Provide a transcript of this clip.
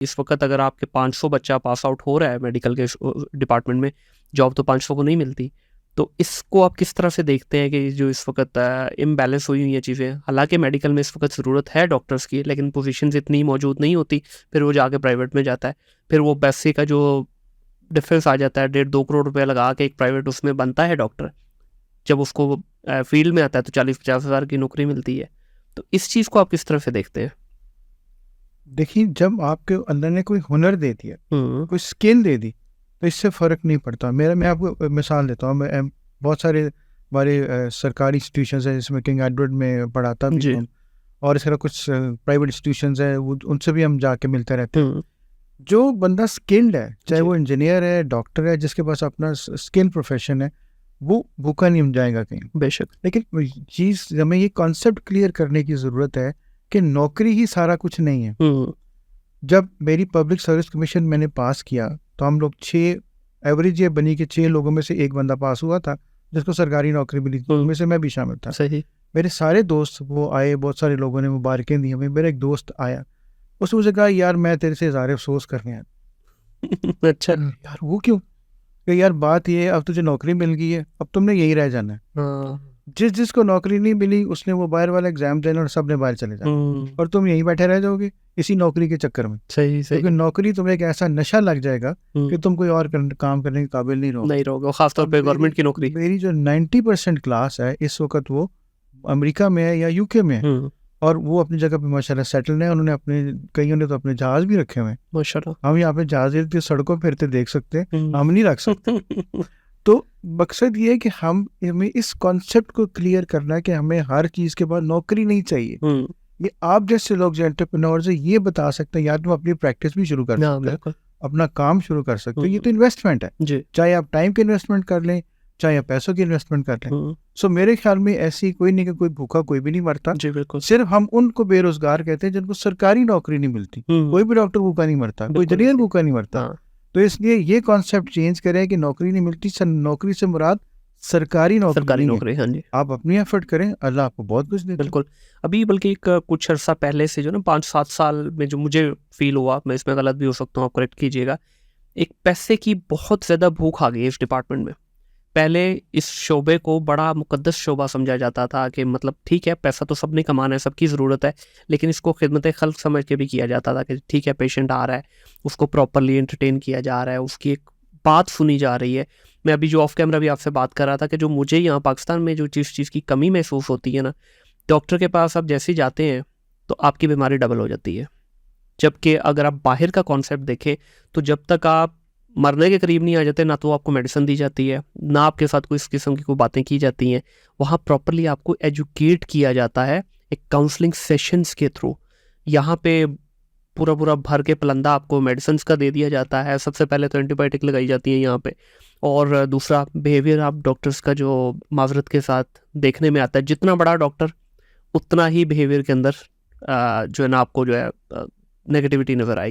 इस वक्त अगर आपके 500 बच्चा पास आउट हो रहा है मेडिकल के डिपार्टमेंट में, जॉब तो 500 को नहीं मिलती। तो इसको आप किस तरह से देखते हैं कि जो इस वक्त इम्बैलेंस हुई हुई हैं चीज़ें? हालांकि मेडिकल में इस वक्त ज़रूरत है डॉक्टर्स की, लेकिन पोजीशंस इतनी मौजूद नहीं होती, फिर वो जाके प्राइवेट में जाता है, फिर वो पैसे का जो डिफरेंस आ जाता है, 1.5-2 करोड़ रुपया लगा के एक प्राइवेट उसमें बनता है डॉक्टर, जब उसको फील्ड में आता है तो 40-50 हज़ार की नौकरी मिलती है। तो इस चीज़ को आप किस तरह से देखते हैं? देखिए, जब आपके अंदर ने कोई हुनर दे दिया, कोई स्किल दे दी, तो इससे फ़र्क नहीं पड़ता। मैं आपको मिसाल देता हूँ। मैं बहुत सारे हमारे सरकारी इंस्टीट्यूशंस हैं, जिसमें किंग एडवर्ड में पढ़ाता भी जी। हूँ, और इस तरह कुछ प्राइवेट इंस्टीट्यूशंस हैं, उनसे भी हम जाके मिलते रहते हैं। जो बंदा स्किल्ड है, चाहे जी। वो इंजीनियर है, डॉक्टर है, जिसके पास अपना स्किल प्रोफेशन है, वो भूखा नहीं जाएगा कहीं। बेशक। लेकिन चीज़, हमें ये कॉन्सेप्ट क्लियर करने की ज़रूरत है कि नौकरी ही सारा कुछ नहीं है। जब मेरी पब्लिक सर्विस कमीशन मैंने पास किया, तो हम लोग 6 एवरेज ये बनी कि 6 लोगों में से एक बंदा पास हुआ था जिसको सरकारी नौकरी मिली थी, उनमें से मैं भी शामिल था। सही। मेरे सारे दोस्त वो आए, बहुत सारे लोगों ने मुबारकें दी हमें। मेरा एक दोस्त आया, उसने मुझे कहा, यार मैं तेरे से इज़हार अफसोस करने आया। अच्छा। यार वो क्यों? कि यार बात ये है, अब तुझे नौकरी मिल गई है, अब तुमने यही रह जाना है। हाँ। जिसको नौकरी नहीं मिली उसने वो बाहर वाला एग्जाम देना और सब ने बाहर चले जाना, और तुम यहीं बैठे रह जाओगे इसी नौकरी के चक्कर में। सही सही। क्योंकि नौकरी तुम्हें एक ऐसा नशा लग जाएगा कि तुम कोई और काम करने के काबिल नहीं रहोगे। नहीं रहोगे, खासतौर पे गवर्नमेंट की नौकरी। मेरी जो 90% क्लास है इस वक्त, वो अमेरिका में है या यूके में है, और वो अपनी जगह पे माशाल्लाह सेटल है। उन्होंने अपने, कईयों ने तो अपने जहाज भी रखे हुए हैं। माशाल्लाह। हम यहाँ पे जहाज सड़कों पे फिरते देख सकते हैं, हम नहीं रख सकते। तो मकसद ये है कि हमें इस कॉन्सेप्ट को क्लियर करना है कि हमें हर चीज़ के बाद नौकरी नहीं चाहिए। ये आप जैसे लोग जो एंटरप्रेन्योर्स है, ये बता सकते हैं, या तुम अपनी प्रैक्टिस भी शुरू कर सकते हो, अपना काम शुरू कर सकते हो। ये तो इन्वेस्टमेंट है, चाहे आप टाइम की इन्वेस्टमेंट कर लें, चाहे आप पैसों की इन्वेस्टमेंट कर लें। सो मेरे ख्याल में ऐसी कोई नहीं कि कोई भूखा कोई भी नहीं मरता। सिर्फ हम उनको बेरोजगार कहते हैं जिनको सरकारी नौकरी नहीं मिलती। कोई भी डॉक्टर भूखा नहीं मरता, कोई इंजीनियर भूखा नहीं मरता। तो इसलिए ये कॉन्सेप्ट चेंज करें कि नौकरी नहीं मिलती, नौकरी से मुराद सरकारी नौकरी। हाँ जी। आप अपनी एफर्ट करें, अल्लाह आपको बहुत कुछ देता है। बिल्कुल। अभी बल्कि एक कुछ अर्सा पहले से जो ना 5-7 साल में जो मुझे फील हुआ, मैं इसमें गलत भी हो सकता हूँ, आप करेक्ट कीजिएगा, एक पैसे की बहुत ज़्यादा भूख आ गई है इस डिपार्टमेंट में। पहले इस शोबे को बड़ा मुकद्दस शोबा समझा जाता था कि मतलब ठीक है, पैसा तो सबने कमाना है, सबकी ज़रूरत है, लेकिन इसको खिदमत खल्क समझ के भी किया जाता था कि ठीक है, पेशेंट आ रहा है, उसको प्रॉपरली एंटरटेन किया जा रहा है, उसकी एक बात सुनी जा रही है। मैं अभी जो ऑफ कैमरा भी आपसे बात कर रहा था कि जो मुझे यहाँ पाकिस्तान में जो चीज़ की कमी महसूस होती है ना, डॉक्टर के पास आप जैसे ही जाते हैं तो आपकी बीमारी डबल हो जाती है। जबकि अगर आप बाहर का कॉन्सेप्ट देखें तो जब तक आप मरने के करीब नहीं आ जाते, ना तो आपको मेडिसिन दी जाती है, ना आपके साथ कोई इस किस्म की कोई बातें की जाती हैं। वहाँ प्रॉपरली आपको एजुकेट किया जाता है एक काउंसलिंग सेशंस के थ्रू। यहाँ पे पूरा भर के पलंदा आपको मेडिसिन का दे दिया जाता है। सबसे पहले तो एंटीबायोटिक लगाई जाती है यहाँ पे, और दूसरा बिहेवियर आप डॉक्टर्स का जो माजरत के साथ देखने में आता है, जितना बड़ा डॉक्टर उतना ही बिहेवियर के अंदर जो है ना आपको जो है नेगेटिविटी नज़र आएगी।